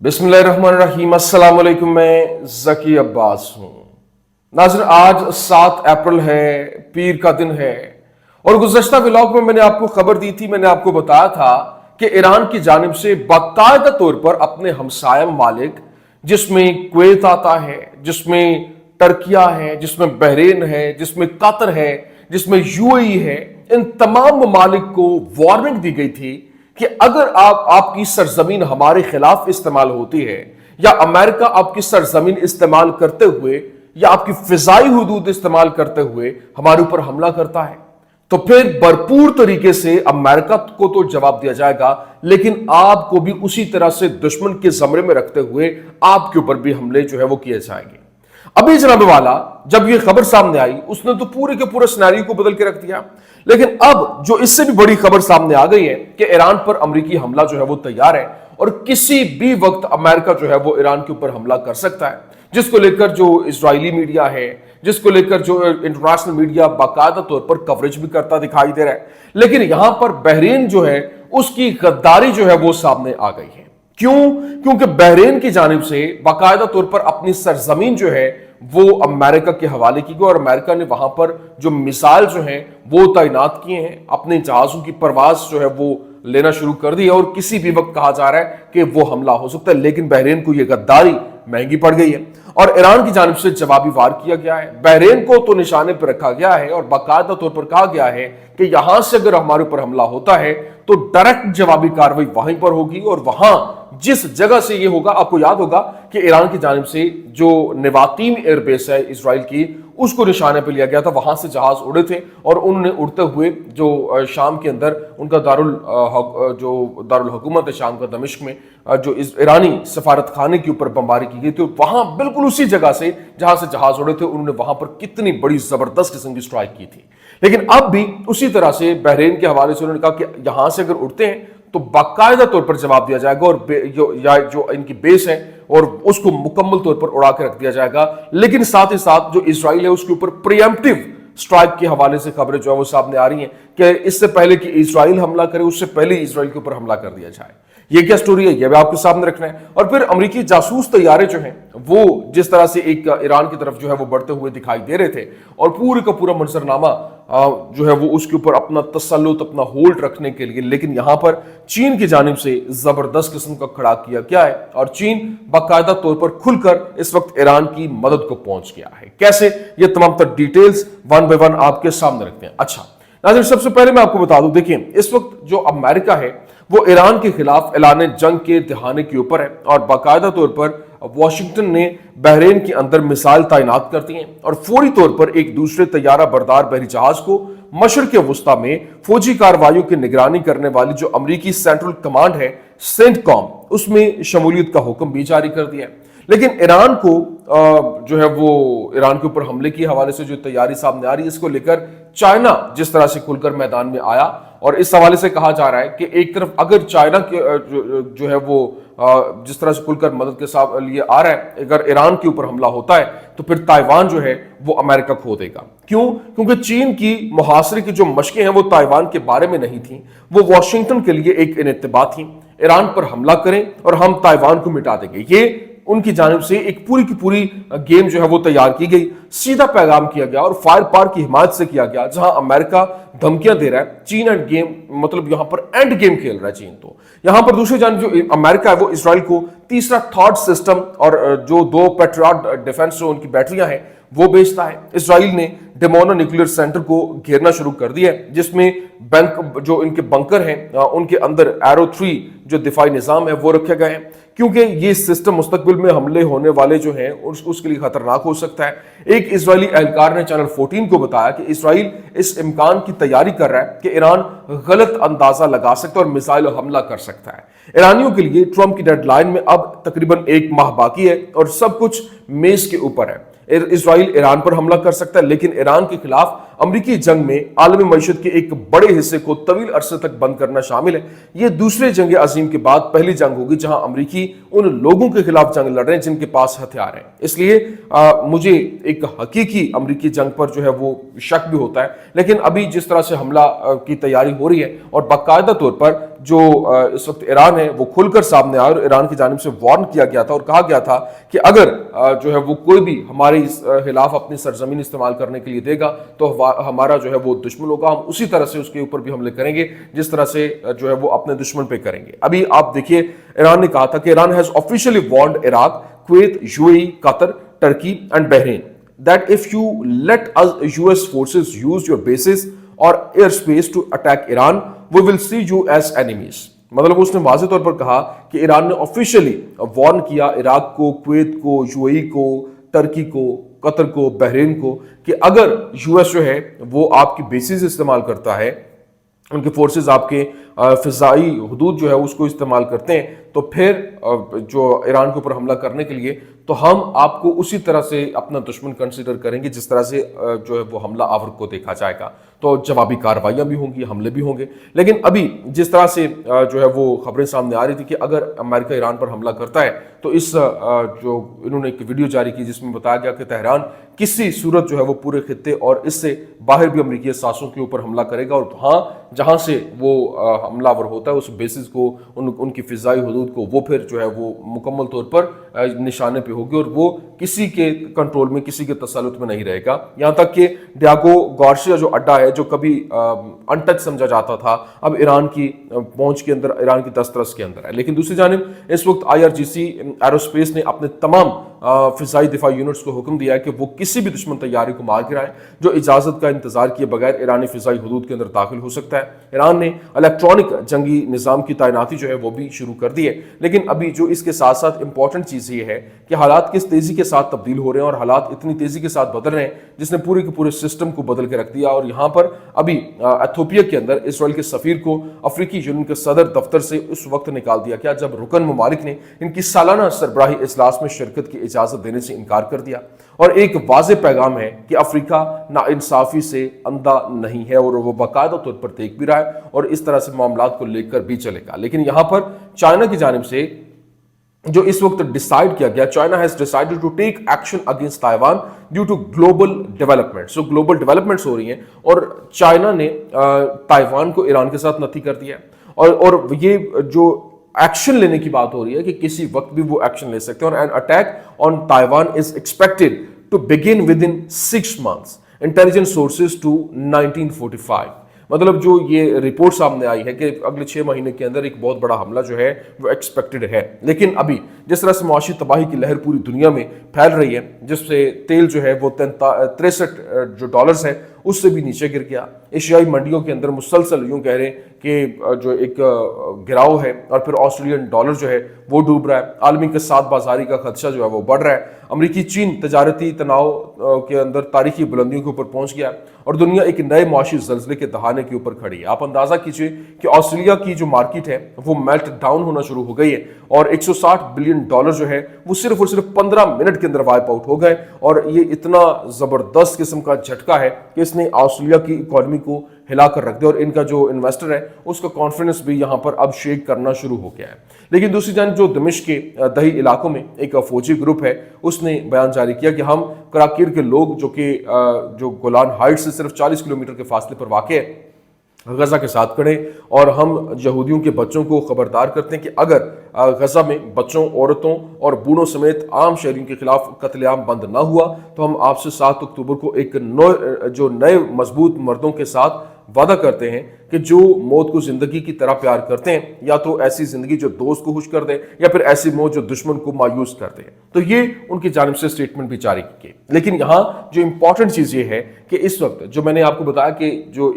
बिस्मिल्लाहिर्रहमानिर्रहीम। अस्सलाम वालेकुम। मैं ज़की अब्बास हूँ। नाज़रीन, आज 7 अप्रैल है, पीर का दिन है। और गुज़श्ता व्लॉग में मैंने आपको खबर दी थी, मैंने आपको बताया था कि ईरान की जानिब से बाकायदा तौर पर अपने हमसाया ममालिक, जिसमें कुवैत आता है, जिसमें टर्किया है, जिसमें बहरीन है, जिसमें कतर है, जिसमें यूएई है, इन तमाम ममालिक को वार्निंग दी गई थी कि अगर आपकी सरजमीन हमारे खिलाफ इस्तेमाल होती है, या अमेरिका आपकी सरजमीन इस्तेमाल करते हुए या आपकी फिजाई हुदूद इस्तेमाल करते हुए हमारे ऊपर हमला करता है, तो फिर भरपूर तरीके से अमेरिका को तो जवाब दिया जाएगा, लेकिन आपको भी उसी तरह से दुश्मन के जमरे में रखते हुए आपके ऊपर भी हमले जो है वो किए जाएंगे। अभी जनाब वाला जब ये खबर सामने आई, उसने तो पूरे के पूरे सिनेरियो को बदल के रख दिया। लेकिन अब जो इससे भी बड़ी खबर सामने आ गई है कि ईरान पर अमेरिकी हमला जो है वो तैयार है, और किसी भी वक्त अमेरिका जो है वो ईरान के ऊपर हमला कर सकता है, जिसको लेकर जो इजरायली मीडिया है, जिसको लेकर जो इंटरनेशनल मीडिया बाकायदा तौर पर कवरेज भी करता दिखाई दे रहा है। लेकिन यहां पर बहरीन जो है उसकी गद्दारी जो है वो सामने आ गई है। क्यों? क्योंकि बहरीन की जानिब से बाकायदा तौर पर अपनी सरजमीन जो है वो अमेरिका के हवाले की गई, और अमेरिका ने वहां पर जो मिसाइल जो हैं वो तैनात किए हैं, अपने जहाजों की परवाज जो है वो लेना शुरू कर दी है, और किसी भी वक्त कहा जा रहा है कि वो हमला हो सकता है। लेकिन बहरीन को यह गद्दारी महंगी पड़ गई है, और ईरान की जानिब से जवाबी वार किया गया है। बहरीन को तो निशाने पर रखा गया है, और बाकायदा तौर पर कहा गया है कि यहां से अगर हमारे ऊपर हमला होता है तो डायरेक्ट जवाबी कार्रवाई वहीं पर होगी, और वहां जिस जगह से ये होगा, आपको याद होगा कि ईरान की जानिब से जो नवातीम एयरबेस है इजराइल की, उसको निशाने पर लिया गया था। वहां से जहाज उड़े थे, और उन्होंने उड़ते हुए जो शाम के अंदर उनका दारुल हुकूमत है शाम का दमिश्क में, जो ईरानी सफारत खाने के ऊपर बमबारी की गई थी, वहां बिल्कुल उसी जगह से जहां से जहाज उड़े थे, उन्होंने वहां पर कितनी बड़ी जबरदस्त किस्म की स्ट्राइक की थी। लेकिन अब भी उसी तरह से बहरीन के हवाले से उन्होंने कहा कि यहां से अगर उड़ते हैं तो बाकायदा तौर पर जवाब दिया जाएगा, और जो इनकी बेस है और उसको मुकम्मल तौर पर उड़ा के रख दिया जाएगा। लेकिन साथ ही साथ जो इजराइल है उसके ऊपर प्रीएम्प्टिव स्ट्राइक के हवाले से खबरें जो है वो सामने आ रही हैं कि इससे पहले कि इजराइल हमला करे, उससे पहले इजराइल के ऊपर हमला कर दिया जाए। ये क्या स्टोरी है, ये भी आपके सामने रखना है। और फिर अमेरिकी जासूस तैयारे जो हैं वो जिस तरह से एक ईरान की तरफ जो है वो बढ़ते हुए दिखाई दे रहे थे, और पूरे का पूरा मंजरनामा जो है वो उसके ऊपर अपना तसल्लुत, अपना होल्ड रखने के लिए, लेकिन यहां पर चीन की जानिब से जबरदस्त किस्म का खड़ा किया गया है, और चीन बाकायदा तौर पर खुलकर इस वक्त ईरान की मदद को पहुंच गया है। कैसे, ये तमाम तर डिटेल्स वन बाय वन आपके सामने रखते हैं। अच्छा नाज़रीन, सबसे पहले मैं आपको बता दूं, देखिए इस वक्त जो अमेरिका है वो ईरान के खिलाफ ऐलान जंग के दहाने के ऊपर है, और बाकायदा तौर पर वाशिंगटन ने बहरीन के अंदर मिसाइल तैनात कर दी हैं, और फौरी तौर पर एक दूसरे तैयारा बरदार बहरी जहाज को मशरक़ वुस्ता में फौजी कार्रवाइयों की निगरानी करने वाली जो अमरीकी सेंट्रल कमांड है सेंटकॉम, उसमें शमूलियत का हुक्म भी जारी कर दिया है। लेकिन ईरान को जो है वो ईरान के ऊपर हमले के हवाले से जो तैयारी सामने आ रही है, इसको लेकर चाइना जिस तरह से खुलकर मैदान में आया, और इस हवाले से कहा जा रहा है कि एक तरफ अगर चाइना के जो है वो जिस तरह से खुलकर मदद के साथ लिए आ रहा है, अगर ईरान के ऊपर हमला होता है तो फिर ताइवान जो है वो अमेरिका खो देगा। क्यों? क्योंकि चीन की मुहासरे की जो मशकें हैं वो ताइवान के बारे में नहीं थी, वो वाशिंगटन के लिए एक इनेत्तबा थी। ईरान पर हमला करें और हम ताइवान को मिटा देंगे, ये उनकी जानिब से एक पूरी की पूरी गेम जो है वो तैयार की गई, सीधा पैगाम किया गया और फायर पार की हिमायत से किया गया। जहां अमेरिका धमकियां दे रहा है, चीन एंड गेम, मतलब यहां पर एंड गेम खेल रहा है चीन। तो यहां पर दूसरी जानिब जो अमेरिका है वो इजराइल को तीसरा थॉट सिस्टम और जो 2 पेट्रियट डिफेंस जो उनकी बैटरियां हैं वो बेचता है। इजराइल ने डिमोना न्यूक्लियर सेंटर को घेरना शुरू कर दिया है, जिसमें बैंक जो इनके बंकर हैं उनके अंदर एरो 3 जो दिफाई निजाम है वो रखे गए हैं, क्योंकि ये सिस्टम मुस्तकबिल में हमले होने वाले जो हैं उसके लिए खतरनाक हो सकता है। एक इजरायली एहलकार ने चैनल 14 को बताया कि इजराइल इस इम्कान की तैयारी कर रहा है कि ईरान गलत अंदाजा लगा सकता है और मिसाइल हमला कर सकता है। ईरानियों के लिए ट्रंप की डेडलाइन में अब तकरीबन 1 माह बाकी है, और सब कुछ मेज के ऊपर है। इजराइल ईरान पर हमला कर सकता है, लेकिन ईरान के खिलाफ अमरीकी जंग में आलमी मईशत के एक बड़े हिस्से को तवील अरसे तक बंद करना शामिल है। यह दूसरे जंग अजीम के बाद पहली जंग होगी जहां अमरीकी उन लोगों के खिलाफ जंग लड़ रहे हैं जिनके पास हथियार हैं। इसलिए मुझे एक हकीकी अमरीकी जंग पर जो है वो शक भी होता है, लेकिन अभी जिस तरह से हमला की तैयारी हो रही है और बाकायदा तौर पर جو اس وقت ایران ہے وہ کھل کر سامنے آیا اور ایران کی جانب سے وارن کیا گیا تھا اور کہا گیا تھا کہ اگر جو ہے وہ کوئی بھی ہمارے خلاف اپنی سرزمین استعمال کرنے کے لیے دے گا تو ہمارا جو ہے وہ دشمن ہوگا, ہم اسی طرح سے اس کے اوپر بھی حملے کریں گے جس طرح سے جو ہے وہ اپنے دشمن پہ کریں گے. ابھی آپ دیکھیے ایران نے کہا تھا کہ Iran has officially warned Iraq, Kuwait, UAE, Qatar, Turkey and Bahrain that if you let us US forces use your bases or airspace to attack Iran, we will see you as enemies. مطلب اس نے واضح طور پر کہا کہ ایران نے officially Warren کیا عراق کو, Kuwait کو, UAE کو, ٹرکی کو, قطر کو, بحرین کو کہ اگر US جو ہے وہ آپ کی بیسز استعمال کرتا ہے, ان کے فورسز آپ کے فضائی حدود جو ہے اس کو استعمال کرتے ہیں, تو پھر جو ایران کے اوپر حملہ کرنے کے لیے تو ہم آپ کو اسی طرح سے اپنا دشمن کنسیڈر کریں گے جس طرح سے جو ہے وہ حملہ آور کو دیکھا جائے گا. تو جوابی کارروائیاں بھی ہوں گی, حملے بھی ہوں گے. لیکن ابھی جس طرح سے جو ہے وہ خبریں سامنے آ رہی تھی کہ اگر امریکہ ایران پر حملہ کرتا ہے تو اس جو انہوں نے ایک ویڈیو جاری کی جس میں بتایا گیا کہ تہران کسی صورت جو ہے وہ پورے خطے اور اس سے باہر بھی امریکی اثاثوں کے اوپر حملہ کرے گا, اور ہاں جہاں سے وہ حملہ آور ہوتا ہے اس بیسز کو, ان کی فضائی حدود کو, وہ پھر جو ہے وہ مکمل طور پر نشانے پہ ہوگی اور وہ کسی کے کنٹرول میں, کسی کے تسلط میں نہیں رہے گا. یہاں تک کہ ڈیاگو گارسیا جو اڈا ہے جو کبھی ان ٹچ سمجھا جاتا تھا اب ایران کی پہنچ کے اندر, ایران کی دسترس کے اندر ہے. لیکن دوسری جانب اس وقت IRGC ایروسپیس نے اپنے تمام فضائی دفاع یونٹس کو حکم دیا ہے کہ وہ کسی بھی دشمن طیارے کو مار گرائیں جو اجازت کا انتظار کیے بغیر ایرانی فضائی حدود کے اندر داخل ہو سکتا ہے. ایران نے الیکٹرانک جنگی نظام کی تعیناتی جو ہے وہ بھی شروع کر دی ہے. لیکن ابھی جو اس کے ساتھ ساتھ امپورٹنٹ چیز یہ ہے کہ حالات کس تیزی کے ساتھ تبدیل ہو رہے ہیں اور حالات اتنی تیزی کے ساتھ بدل رہے ہیں جس نے پورے کے پورے سسٹم کو بدل کے رکھ دیا. اور یہاں پر ابھی ایتھوپیا کے اندر اسرائیل کے سفیر کو افریقی یونین کے صدر دفتر سے اس وقت نکال دیا گیا جب رکن ممالک نے ان کی سالانہ سربراہی اجلاس میں شرکت کی اجازت دینے سے انکار کر دیا. اور ایک واضح پیغام ہے کہ افریقہ ناانصافی سے اندھا نہیں ہے اور وہ باقاعدہ طور پر دیکھ بھی رہا ہے اور اس طرح سے معاملات کو لے کر بھی چلے گا. لیکن یہاں پر چائنا کی جانب سے جو اس وقت ڈیسائیڈ کیا گیا, China has decided to take action against Taiwan due to global development. So global developments ہو رہی ہیں اور چائنا نے تائیوان کو ایران کے ساتھ نتی کر دیا ہے. اور یہ جو ایکشن لینے کی بات ہو رہی ہے کہ کسی وقت بھی وہ ایکشن لے سکتے ہیں. اور an attack on Taiwan is expected to begin with in 6 months, intelligence sources to 1945. مطلب جو یہ رپورٹ سامنے آئی ہے کہ اگلے 6 مہینے کے اندر ایک بہت بڑا حملہ جو ہے وہ ایکسپیکٹڈ ہے. لیکن ابھی جس طرح سے معاشی تباہی کی لہر پوری دنیا میں پھیل رہی ہے, جس سے تیل جو ہے وہ 63 ڈالرز ہے اس سے بھی نیچے گر گیا. ایشیائی منڈیوں کے اندر مسلسل یوں کہہ رہے ہیں کہ جو ایک گراؤ ہے, اور پھر آسٹریلین ڈالر جو ہے وہ ڈوب رہا ہے. عالمی کے ساتھ بازاری کا خدشہ جو ہے وہ بڑھ رہا ہے. امریکی چین تجارتی تناؤ کے اندر تاریخی بلندیوں کے اوپر پہنچ گیا اور دنیا ایک نئے معاشی زلزلے کے دہانے کے اوپر کھڑی ہے. آپ اندازہ کیجئے کہ آسٹریلیا کی جو مارکیٹ ہے وہ میلٹ ڈاؤن ہونا شروع ہو گئی ہے اور $160 بلین جو ہے وہ صرف اور صرف 15 منٹ کے اندر وائپ آؤٹ ہو گئے. اور یہ اتنا زبردست قسم کا جھٹکا ہے کہ اس نے آسٹریلیا کی اکانومی کو ہلا کر رکھ دیا اور ان کا جو انویسٹر ہے اس کا کانفیڈنس بھی یہاں پر اب شیک کرنا شروع ہو گیا ہے. لیکن دوسری جانب جو دمشق کے دہی علاقوں میں ایک فوجی گروپ ہے اس نے بیان جاری کیا کہ ہم کراکیر کے لوگ جو کہ جو گولان ہائٹ سے صرف 40 کلومیٹر کے فاصلے پر واقع ہے غزہ کے ساتھ کھڑے اور ہم یہودیوں کے بچوں کو خبردار کرتے ہیں کہ اگر غزہ میں بچوں, عورتوں اور بوڑھوں سمیت عام شہریوں کے خلاف قتل عام بند نہ ہوا تو ہم آپ سے 7 اکتوبر کو ایک نئے مضبوط مردوں کے ساتھ وعدہ کرتے ہیں کہ جو موت کو زندگی کی طرح پیار کرتے ہیں, یا تو ایسی زندگی جو دوست کو خوش کر دے یا پھر ایسی موت جو دشمن کو مایوس کر دے. تو یہ ان کی جانب سے سٹیٹمنٹ بھی جاری کی. لیکن یہاں جو امپورٹنٹ چیز یہ ہے کہ اس وقت جو میں نے آپ کو بتایا کہ جو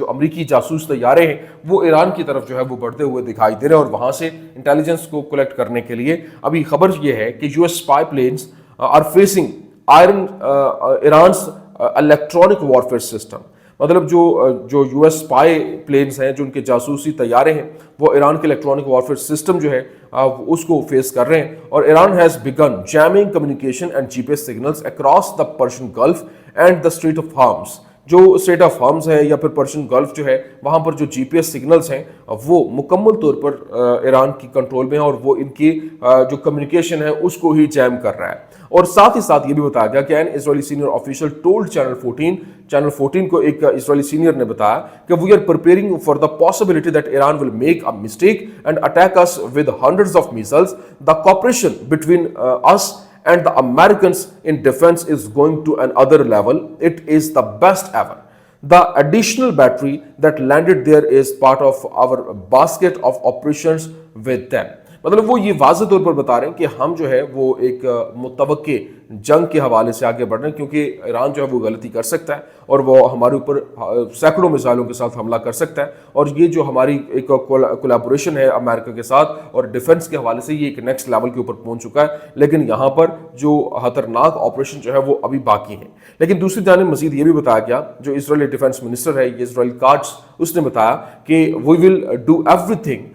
امریکی جاسوس طیارے ہیں وہ ایران کی طرف جو ہے وہ بڑھتے ہوئے دکھائی دے رہے ہیں اور وہاں سے انٹیلیجنس کو کلیکٹ کرنے کے لیے ابھی خبر یہ ہے کہ US spy planes are facing ایران's electronic warfare system. مطلب جو US اسپائی پلینز ہیں, جو ان کے جاسوسی طیارے ہیں, وہ ایران کے الیکٹرانک وارفیئر سسٹم جو ہے اس کو فیس کر رہے ہیں. اور Iran has begun jamming communication and GPS signals across the Persian Gulf and the Strait of Hormuz जो स्ट्रेट ऑफ हॉर्मज है या फिर पर्शियन गल्फ जो है वहां पर जो जीपीएस सिग्नल्स हैं वो मुकम्मल तौर पर ईरान की कंट्रोल में है और वो इनकी जो कम्युनिकेशन है उसको ही जैम कर रहा है। और साथ ही साथ ये भी बताया गया कि an Israeli senior official told channel 14 को एक इजरायली सीनियर ने बताया कि we are preparing for the possibility that Iran will make a mistake and attack us with hundreds of missiles. The cooperation between us and the Americans in defense is going to another level. It is the best ever. The additional battery that landed there is part of our basket of operations with them. मतलब वो ये वाज़ेह तौर पर बता रहे हैं कि हम जो है वो एक मुतवक्के जंग के हवाले से आगे बढ़ रहे हैं, क्योंकि ईरान जो है वो गलती कर सकता है और वो हमारे ऊपर सैकड़ों मिसाइलों के साथ हमला कर सकता है। और ये जो हमारी एक कोलैबोरेशन है अमेरिका के साथ और डिफेंस के हवाले से ये एक नेक्स्ट लेवल के ऊपर पहुंच चुका है, लेकिन यहाँ पर जो खतरनाक ऑपरेशन जो है वो अभी बाकी है। लेकिन दूसरी जानिब मजीद ये भी बताया गया, जो इजरायली डिफेंस मिनिस्टर है इजराइल काट्स, उसने बताया कि we will do everything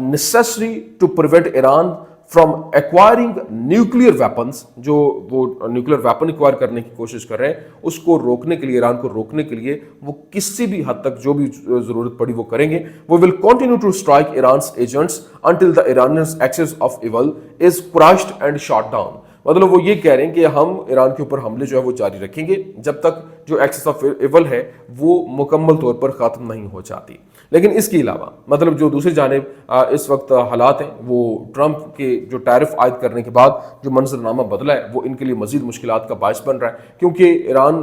necessary to prevent Iran from acquiring nuclear weapons। जो वो न्यूक्लियर वेपन एक्वायर करने की कोशिश कर रहे हैं उसको रोकने के लिए, ईरान को रोकने के लिए वो किसी भी हद तक जो भी जरूरत पड़ी वो करेंगे। वो will continue to strike Iran's agents until the Iranians axis of evil is crushed and shot down. मतलब वो ये कह रहे हैं कि हम ईरान के ऊपर हमले जो है वो जारी रखेंगे जब तक जो एक्सेस ऑफ इवल है वो मुकम्मल तौर पर खत्म नहीं हो जाती। लेकिन इसके अलावा मतलब जो दूसरी जानिब इस वक्त हालात हैं वो ट्रंप के जो टैरिफ आयद करने के बाद जो मंजरनामा बदला है वो इनके लिए मजीद मुश्किलात का बायस बन रहा है, क्योंकि ईरान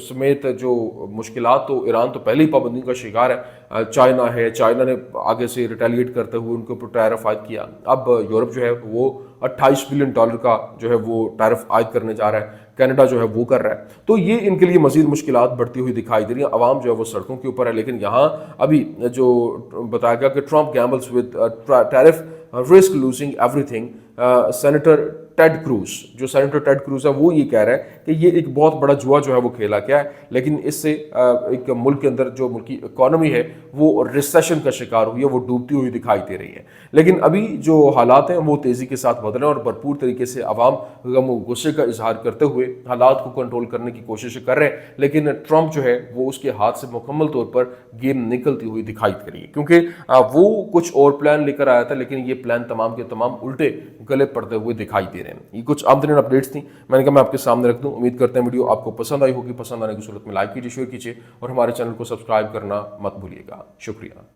समेत जो मुश्किलात, तो ईरान तो पहले ही पाबंदी का शिकार है। चाइना है, चाइना ने आगे से रिटेलिएट करते हुए उनके ऊपर टैरिफ आयद किया। अब यूरोप जो है वो $28 बिलियन का जो है वो टैरिफ आयद करने जा रहा है, कनाडा जो है वो कर रहा है। तो ये इनके लिए मजीद मुश्किलात बढ़ती हुई दिखाई दे रही है। अवाम जो है वो सड़कों के ऊपर है। लेकिन यहाँ अभी जो बताया गया कि Trump gambles with tariff risk losing everything. Senator Ted Cruz, जो सेनेटर टेड क्रूज है वो ये कह रहा है कि ये एक बहुत बड़ा जुआ जो है वो खेला गया है, लेकिन इससे एक मुल्क के अंदर जो मुल्क की इकॉनमी है वो रिसेशन का शिकार हुई है, वो डूबती हुई दिखाई दे रही है। लेकिन अभी जो हालात हैं वो तेज़ी के साथ बदल रहे हैं और भरपूर तरीके से अवाम गम और गुस्से का इजहार करते हुए हालात को कंट्रोल करने की कोशिश कर रहे हैं। लेकिन ट्रंप जो है वो उसके हाथ से मुकम्मल तौर पर गेम निकलती हुई दिखाई दे रही है, क्योंकि वो कुछ और प्लान लेकर आया था, लेकिन ये प्लान तमाम के तमाम उल्टे गले पड़ते हुए दिखाई दे रहे हैं। ये कुछ आमतरीन अपडेट्स थी, मैंने कहा मैं आपके सामने रख दूं। उम्मीद करते हैं वीडियो आपको पसंद आई होगी। पसंद आने की सूरत में लाइक कीजिए, शेयर कीजिए और हमारे चैनल को सब्सक्राइब करना मत भूलिएगा। शुक्रिया।